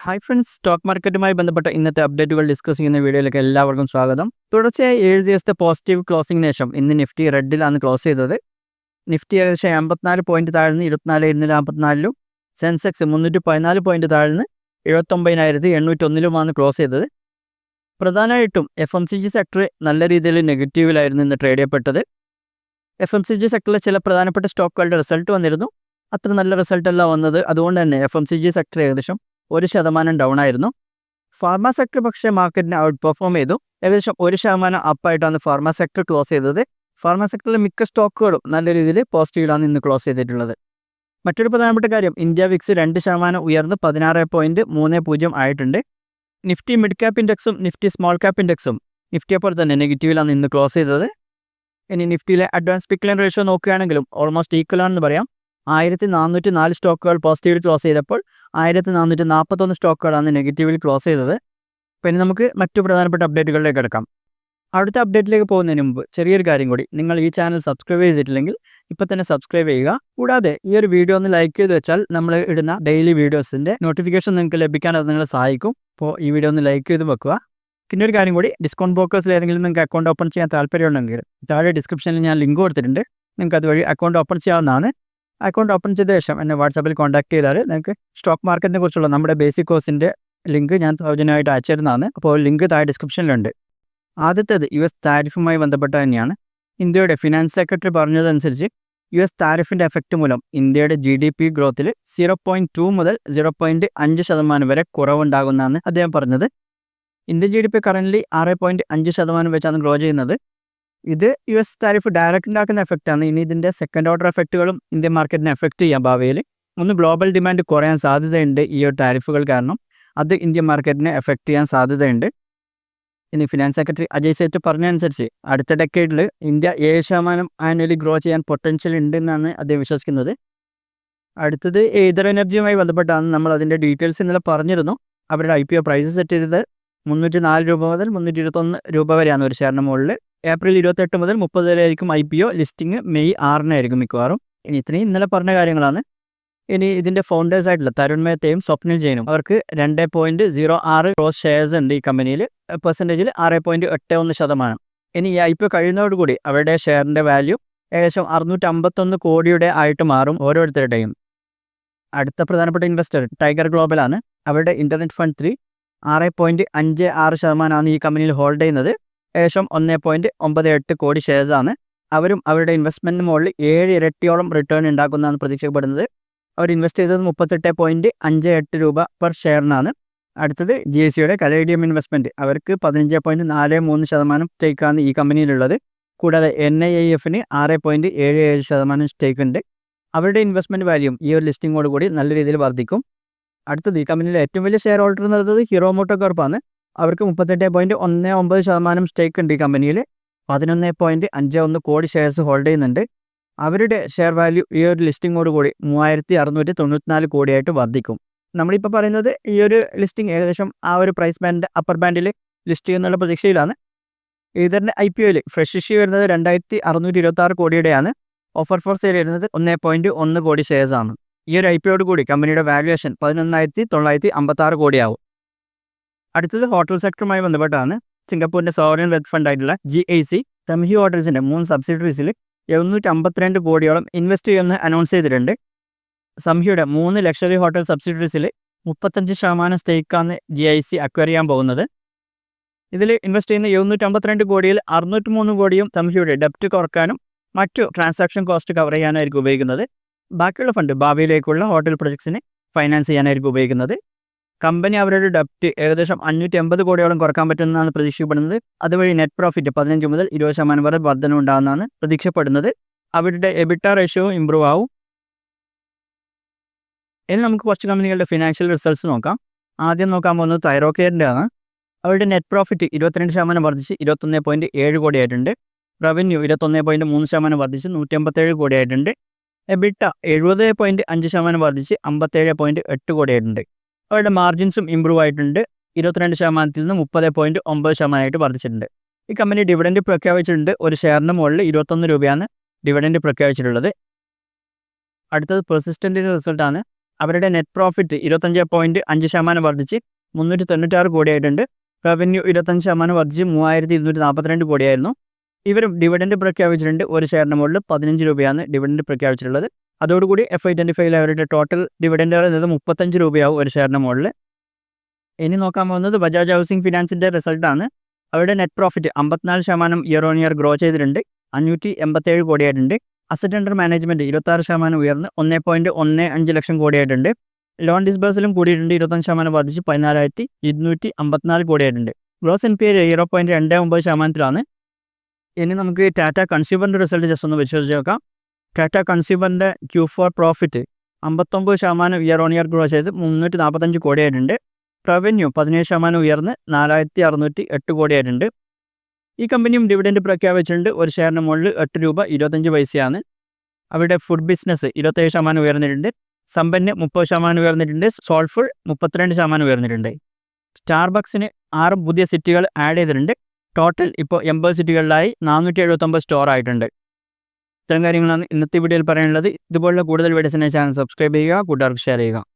Hi friends, stock മാർക്കറ്റുമായി ബന്ധപ്പെട്ട ഇന്നത്തെ അപ്ഡേറ്റുകൾ ഡിസ്കസ് ചെയ്യുന്ന വീഡിയോയിലേക്ക് എല്ലാവർക്കും സ്വാഗതം. തുടർച്ചയായി 7 ദിവസത്തെ പോസിറ്റീവ് ക്ലോസിംഗിന് ശേഷം ഇന്ന് നിഫ്റ്റി റെഡിലാണ് ക്ലോസ് ചെയ്തത്. നിഫ്റ്റി ഏകദേശം 84 പോയിന്റ് താഴ്ന്ന് 24,144ലും സെൻസെക്സ് 314 പോയിന്റ് താഴ്ന്ന് 79,801ലുമാണ് ക്ലോസ് ചെയ്തത്. പ്രധാനമായിട്ടും FMCG സെക്ടർ നല്ല രീതിയിൽ നെഗറ്റീവിലായിരുന്നു ഇന്ന് ട്രേഡ് ചെയ്യപ്പെട്ടത്. FMCG സെക്ടറിലെ ചില പ്രധാനപ്പെട്ട സ്റ്റോക്കുകളുടെ റിസൾട്ട് വന്നിരുന്നു. അത്ര നല്ല റിസൾട്ടല്ല വന്നത്. അതുകൊണ്ട് തന്നെ FMCG സെക്ടർ ഏകദേശം 1% ഡൗൺ ആയിരുന്നു. ഫാർമ സെക്ടർ പക്ഷേ മാർക്കറ്റിനെ ഔട്ട് പെർഫോം ചെയ്തു. ഏകദേശം 1% അപ്പായിട്ടാണ് ഫാർമ സെക്ടർ ക്ലോസ് ചെയ്തത്. ഫാർമ സെക്ടറിലെ മിക്ക സ്റ്റോക്കുകളും നല്ല രീതിയിൽ പോസിറ്റീവിലാണ് ഇന്ന് ക്ലോസ് ചെയ്തിട്ടുള്ളത്. മറ്റൊരു പ്രധാനപ്പെട്ട കാര്യം, ഇന്ത്യ വിക്സ് 2% ഉയർന്ന് 16.30 ആയിട്ടുണ്ട്. നിഫ്റ്റി മിഡ് ക്യാപ്പ് ഇൻഡെക്സും നിഫ്റ്റി സ്മോൾ ക്യാപ്പ് ഇൻഡെക്സും നിഫ്റ്റിയെ പോലെ തന്നെ നെഗറ്റീവിലാണ് ഇന്ന് ക്ലോസ് ചെയ്തത്. ഇനി നിഫ്റ്റിയിലെ അഡ്വാൻസ് ഡിക്ലൈൻ റേഷ്യോ നോക്കുകയാണെങ്കിലും ഓൾമോസ്റ്റ് ഈക്വൽ ആണെന്ന് പറയാം. 1404 സ്റ്റോക്കുകൾ പോസിറ്റീവിൽ ക്ലോസ് ചെയ്തപ്പോൾ 1441 സ്റ്റോക്കുകളാണ് നെഗറ്റീവിൽ ക്ലോസ് ചെയ്തത്. അപ്പോൾ ഇനി നമുക്ക് മറ്റു പ്രധാനപ്പെട്ട അപ്ഡേറ്റുകളിലേക്ക് കിടക്കാം. അടുത്ത അപ്ഡേറ്റിലേക്ക് പോകുന്നതിന് മുമ്പ് ചെറിയൊരു കാര്യം കൂടി, നിങ്ങൾ ഈ ചാനൽ സബ്സ്ക്രൈബ് ചെയ്തിട്ടില്ലെങ്കിൽ ഇപ്പോൾ തന്നെ സബ്സ്ക്രൈബ് ചെയ്യുക. കൂടാതെ ഈ ഒരു വീഡിയോ ഒന്ന് ലൈക്ക് ചെയ്ത് വെച്ചാൽ നമ്മൾ ഇടുന്ന ഡെയിലി വീഡിയോസിൻ്റെ നോട്ടിഫിക്കേഷൻ നിങ്ങൾക്ക് ലഭിക്കാൻ അത് നിങ്ങളെ സഹായിക്കും. അപ്പോൾ ഈ വീഡിയോ ഒന്ന് ലൈക്ക് ചെയ്ത് വെക്കുക. പിന്നെ ഒരു കാര്യം കൂടി, ഡിസ്കൗണ്ട് ബ്രോക്കേഴ്സിൽ ഏതെങ്കിലും നിങ്ങൾക്ക് അക്കൗണ്ട് ഓപ്പൺ ചെയ്യാൻ താല്പര്യമുണ്ടെങ്കിൽ താഴെ ഡിസ്ക്രിപ്ഷനിൽ ഞാൻ ലിങ്ക് കൊടുത്തിട്ടുണ്ട്. നിങ്ങൾക്ക് അതുവഴി അക്കൗണ്ട് ഓപ്പൺ ചെയ്യാവുന്നതാണ്. അക്കൗണ്ട് ഓപ്പൺ ചെയ്ത ശേഷം എന്നെ വാട്സാപ്പിൽ കോൺടാക്ട് ചെയ്താൽ നിങ്ങൾക്ക് സ്റ്റോക്ക് മാർക്കറ്റിനെ കുറിച്ചുള്ള നമ്മുടെ ബേസിക് കോഴ്സിൻ്റെ ലിങ്ക് ഞാൻ സൗജന്യമായിട്ട് അയച്ചിരുന്നതാണ്. അപ്പോൾ ലിങ്ക് താഴെ ഡിസ്ക്രിപ്ഷനിലുണ്ട്. ആദ്യത്തേത് US താരിഫുമായി ബന്ധപ്പെട്ട തന്നെയാണ്. ഇന്ത്യയുടെ ഫിനാൻസ് സെക്രട്ടറി പറഞ്ഞതനുസരിച്ച് US താരിഫിൻ്റെ എഫക്റ്റ് മൂലം ഇന്ത്യയുടെ GDP ഗ്രോത്തിൽ 0.2 മുതൽ 0.5% വരെ കുറവുണ്ടാകുന്നതാണ് അദ്ദേഹം പറഞ്ഞത്. ഇന്ത്യൻ GDP കറൻ്റ്ലി 6.5% വെച്ചാണ് ഗ്രോ ചെയ്യുന്നത്. ഇത് US താരിഫ് ഡയറക്റ്റ് ഉണ്ടാക്കുന്ന എഫക്റ്റാണ്. ഇനി ഇതിൻ്റെ സെക്കൻഡ് ഓർഡർ എഫക്റ്റുകളും ഇന്ത്യൻ മാർക്കറ്റിനെ എഫക്റ്റ് ചെയ്യാം ഭാവിയിൽ. ഒന്ന്, ഗ്ലോബൽ ഡിമാൻഡ് കുറയാൻ സാധ്യതയുണ്ട് ഈ ഒരു താരിഫുകൾ കാരണം. അത് ഇന്ത്യൻ മാർക്കറ്റിനെ എഫക്റ്റ് ചെയ്യാൻ സാധ്യതയുണ്ട്. ഇനി ഫിനാൻസ് സെക്രട്ടറി അജയ് സേത്ത് പറഞ്ഞതനുസരിച്ച് അടുത്ത ഡെക്കേഡിൽ ഇന്ത്യ 7% ആനുവലി ഗ്രോ ചെയ്യാൻ പൊട്ടൻഷ്യൽ ഉണ്ടെന്നാണ് അദ്ദേഹം വിശ്വസിക്കുന്നത്. അടുത്തത് ഏതർ എനർജിയുമായി ബന്ധപ്പെട്ടാണ്. നമ്മൾ അതിൻ്റെ ഡീറ്റെയിൽസ് ഇന്നലെ പറഞ്ഞിരുന്നു. അവരുടെ IPO പ്രൈസ് സെറ്റ് ചെയ്തത് 304 രൂപ മുതൽ 321 രൂപ വരെയാണ് ഒരു ഷെയറിന് മുകളിൽ. ഏപ്രിൽ 28 മുതൽ 30 വരെയായിരിക്കും IPO. ലിസ്റ്റിംഗ് മെയ് 6 മിക്കവാറും. ഇനി ഇത്രയും ഇന്നലെ പറഞ്ഞ കാര്യങ്ങളാണ്. ഇനി ഇതിൻ്റെ ഫൗണ്ടേഴ്സായിട്ടുള്ള തരുൺ മേത്തയും സ്വപ്നിൽ ജെയിനും അവർക്ക് 2.06 ക്രോസ് ഷെയർസ് ഉണ്ട് ഈ കമ്പനിയിൽ. പെർസെൻറ്റേജിൽ 6.81%. ഇനി ഈ IPO കഴിയുന്നതോടുകൂടി അവരുടെ ഷെയറിൻ്റെ വാല്യൂ ഏകദേശം 651 കോടിയുടെ ആയിട്ട് മാറും ഓരോരുത്തരുടെയും. അടുത്ത പ്രധാനപ്പെട്ട ഇൻവെസ്റ്റർ ടൈഗർ ഗ്ലോബലാണ്. അവരുടെ ഇൻ്റർനെറ്റ് ഫണ്ട് 3 6.56% ഈ കമ്പനിയിൽ ഹോൾഡ് ചെയ്യുന്നത്. ഏകദേശം 1.98 കോടി ഷെയർസാണ്. അവരും അവരുടെ ഇൻവെസ്റ്റ്മെൻറ്റിന് മുകളിൽ 7 ഇരട്ടിയോളം റിട്ടേൺ ഉണ്ടാക്കുന്നതാണ് പ്രതീക്ഷിക്കപ്പെടുന്നത്. അവർ ഇൻവെസ്റ്റ് ചെയ്തത് 38.58 രൂപ പെർ ഷെയറിനാണ്. അടുത്തത് GICയുടെ കലേഡിയം ഇൻവെസ്റ്റ്മെൻറ്റ്. അവർക്ക് 15.43% സ്റ്റേക്കാണ് ഈ കമ്പനിയിലുള്ളത്. കൂടാതെ NIIFന് 6.77% സ്റ്റേക്ക് ഉണ്ട്. അവരുടെ ഇൻവെസ്റ്റ്മെൻറ്റ് വാല്യൂ ഈ ഒരു ലിസ്റ്റിങ്ങോട് കൂടി നല്ല രീതിയിൽ വർദ്ധിക്കും. അടുത്തത് ഈ കമ്പനിയിലെ ഏറ്റവും വലിയ ഷെയർ ഹോൾഡർ എന്നുള്ളത് ഹീറോ മോട്ടോകോർപ്പാണ്. അവർക്ക് 38.19% സ്റ്റേക്ക് ഉണ്ട് ഈ കമ്പനിയിൽ. 11.51 കോടി ഷെയർസ് ഹോൾഡ് ചെയ്യുന്നുണ്ട്. അവരുടെ ഷെയർ വാല്യൂ ഈ ഒരു ലിസ്റ്റിങ്ങോട് കൂടി 3694 കോടിയായിട്ട് വർദ്ധിക്കും. നമ്മളിപ്പോൾ പറയുന്നത് ഈ ഒരു ലിസ്റ്റിംഗ് ഏകദേശം ആ ഒരു പ്രൈസ് ബാൻഡ് അപ്പർ ബാൻഡിൽ ലിസ്റ്റ് ചെയ്യുന്നുള്ള പ്രതീക്ഷയിലാണ്. ഇതിൻ്റെ IPOയിൽ ഫ്രഷ് ഇഷ്യൂ വരുന്നത് 2626 കോടിയുടെയാണ്. ഓഫർ ഫോർ സെയിൽ വരുന്നത് 1.1 കോടി ഷെയർസാണ്. ഈ ഒരു IPOയോട് കൂടി കമ്പനിയുടെ വാല്യുവേഷൻ 11,956 കോടിയാവും. അടുത്തത് ഹോട്ടൽ സെക്ടറുമായി ബന്ധപ്പെട്ടാണ്. സിംഗപ്പൂരിൻ്റെ സോവറിൻ വെൽത്ത് ഫണ്ടായിട്ടുള്ള GIC തംഹി ഹോട്ടൽസിൻ്റെ 3 സബ്സിഡറീസിൽ 752 കോടിയോളം ഇൻവെസ്റ്റ് ചെയ്യുമെന്ന് അനൗൺസ് ചെയ്തിട്ടുണ്ട്. സംഹിയുടെ 3 ലക്ഷറി ഹോട്ടൽ സബ്സിഡറീസിൽ 35% സ്റ്റേക്കാണ് GIC അക്വയർ ചെയ്യാൻ പോകുന്നത്. ഇതിൽ ഇൻവെസ്റ്റ് ചെയ്യുന്ന 752 കോടിയിൽ 603 കോടിയും സംഹിയുടെ ഡെപ്റ്റ് കുറക്കാനും മറ്റു ട്രാൻസാക്ഷൻ കോസ്റ്റ് കവർ ചെയ്യാനായിരിക്കും ഉപയോഗിക്കുന്നത്. ബാക്കിയുള്ള ഫണ്ട് ഭാവിയിലേക്കുള്ള ഹോട്ടൽ പ്രൊജക്ട്സിന് ഫൈനാൻസ് ചെയ്യാനായിരിക്കും ഉപയോഗിക്കുന്നത്. കമ്പനി അവരുടെ ഡെപ്റ്റ് ഏകദേശം 580 കോടിയോളം കുറക്കാൻ പറ്റുമെന്നാണ് പ്രതീക്ഷിക്കപ്പെടുന്നത്. അതുവഴി നെറ്റ് പ്രോഫിറ്റ് 15 മുതൽ 20% വരെ വർധന ഉണ്ടാകുന്നതാണ് പ്രതീക്ഷിക്കപ്പെടുന്നത്. അവരുടെ EBITDA റേഷ്യോ ഇമ്പ്രൂവ് ആവും. ഇനി നമുക്ക് കുറച്ച് കമ്പനികളുടെ ഫിനാൻഷ്യൽ റിസൾട്ട്സ് നോക്കാം. ആദ്യം നോക്കാൻ പോകുന്നത് തൈറോക്കെയറിൻ്റെ ആണ്. അവരുടെ നെറ്റ് പ്രോഫിറ്റ് 22% വർദ്ധിച്ച് 21.7 കോടിയായിട്ടുണ്ട്. റവന്യൂ 21.3% വർദ്ധിച്ച് 157 കോടിയായിട്ടുണ്ട്. EBITDA 70.5% വർദ്ധിച്ച് 57.8 കോടിയായിട്ടുണ്ട്. അവരുടെ മാർജിൻസും ഇമ്പ്രൂവ് ആയിട്ടുണ്ട്. 22% നിന്ന് 30.9% വർദ്ധിച്ചിട്ടുണ്ട്. ഈ കമ്പനി ഡിവിഡൻഡ് പ്രഖ്യാപിച്ചിട്ടുണ്ട്. ഒരു ഷെയറിന് മുകളിൽ 21 രൂപയാണ് ഡിവിഡൻഡ് പ്രഖ്യാപിച്ചിട്ടുള്ളത്. അടുത്തത് പെർസിസ്റ്റൻറ്റിൻ്റെ റിസൾട്ടാണ്. അവരുടെ നെറ്റ് പ്രോഫിറ്റ് 25.5% വർദ്ധിച്ച് 396 കോടിയായിട്ടുണ്ട്. റവന്യൂ 25% വർദ്ധിച്ച് 3242 കോടിയായിരുന്നു. ഇവർ ഡിവിഡൻഡ് പ്രഖ്യാപിച്ചിട്ടുണ്ട്. ഒരു ഷെയറിന് മുകളിൽ 15 രൂപയാണ് ഡിവിഡൻഡ് പ്രഖ്യാപിച്ചിട്ടുള്ളത്. അതോടുകൂടി FY25 അവരുടെ ടോട്ടൽ ഡിവിഡൻഡ് എന്നത് 35 രൂപയാവും ഒരു ഷെയറിന് മുകളിൽ. ഇനി നോക്കാൻ പോകുന്നത് ബജാജ് ഹൗസിംഗ് ഫിനാൻസിൻ്റെ റിസൾട്ടാണ്. അവരുടെ net profit 54% year on year grow ചെയ്തിട്ടുണ്ട്. 587 കോടിയായിട്ടുണ്ട്. അസറ്റ് അണ്ടർ മാനേജ്മെൻറ്റ് 26% ഉയർന്ന് 1.15 ലക്ഷം കോടിയായിട്ടുണ്ട്. ലോൺ ഡിസ്ബേഴ്സലും കൂടിയിട്ടുണ്ട്. 25% വർദ്ധിച്ച് 14,254 കോടിയായിട്ടുണ്ട്. Gross NPA 0.29%. ഇനി നമുക്ക് ടാറ്റ കൺസ്യൂമറിൻ്റെ റിസൾട്ട് ജസ്റ്റ് ഒന്ന് പരിശോധിച്ച് നോക്കാം. ടാറ്റ കൺസ്യൂമറിൻ്റെ Q4 profit 59% year on year grow ചെയ്ത് 345 കോടിയായിട്ടുണ്ട്. റവന്യൂ 17% ഉയർന്ന് 4,608 കോടിയായിട്ടുണ്ട്. ഈ കമ്പനിയും ഡിവിഡൻഡ് പ്രഖ്യാപിച്ചിട്ടുണ്ട്. ഒരു ഷെയറിന് മുകളിൽ 8 രൂപ 25 പൈസയാണ്. അവരുടെ ഫുഡ് ബിസിനസ് 27% ഉയർന്നിട്ടുണ്ട്. സമ്പന്ന് 30% ഉയർന്നിട്ടുണ്ട്. സോൾഫുൾ 32% ഉയർന്നിട്ടുണ്ട്. സ്റ്റാർബക്സിന് 6 പുതിയ സിറ്റികൾ ആഡ് ചെയ്തിട്ടുണ്ട്. ടോട്ടൽ ഇപ്പോൾ 80 സിറ്റികളിലായി 479 സ്റ്റോർ ആയിട്ടുണ്ട്. ഇത്തരം കാര്യങ്ങളാണ് ഇന്നത്തെ വീഡിയോയിൽ പറയാനുള്ളത്. ഇതുപോലുള്ള കൂടുതൽ വീഡിയോസിനെ ചാനൽ സബ്സ്ക്രൈബ് ചെയ്യുക, കൂട്ടുകാർക്ക് ഷെയർ ചെയ്യുക.